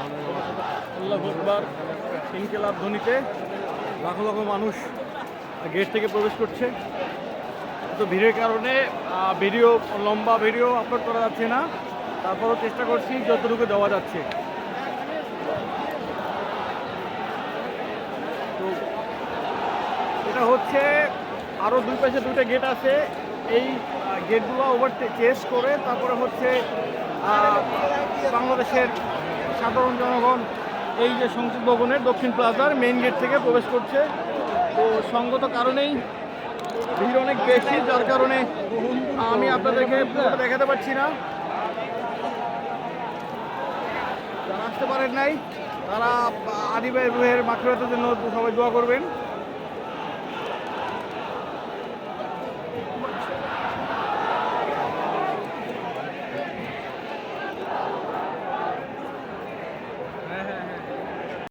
আল্লাহু আকবার ইনকিলাব ধ্বনিতে লাখো লাখো মানুষ গেট থেকে প্রবেশ করছে। তো ভিড়ের কারণে লম্বা ভিডিও আপলোড করা যাচ্ছে না, তারপরও চেষ্টা করছি যতটুকু দেওয়া যাচ্ছে। তো এটা হচ্ছে আরও দুই পাশে দুটো গেট আছে, এই গেটগুলো চেস করে তারপরে হচ্ছে বাংলাদেশের সাধারণ জনগণ এই যে সংসদ ভবনের দক্ষিণ প্লাজার মেইন গেট থেকে প্রবেশ করছে। তো সঙ্গত কারণেই ভিড় অনেক বেশি, যার কারণে আমি আপনাদেরকে দেখাতে পারছি না। যারা আসতে পারেন নাই তারা আদি ভাই রুহের মাগফিরাতের জন্য সবাই দোয়া করবেন।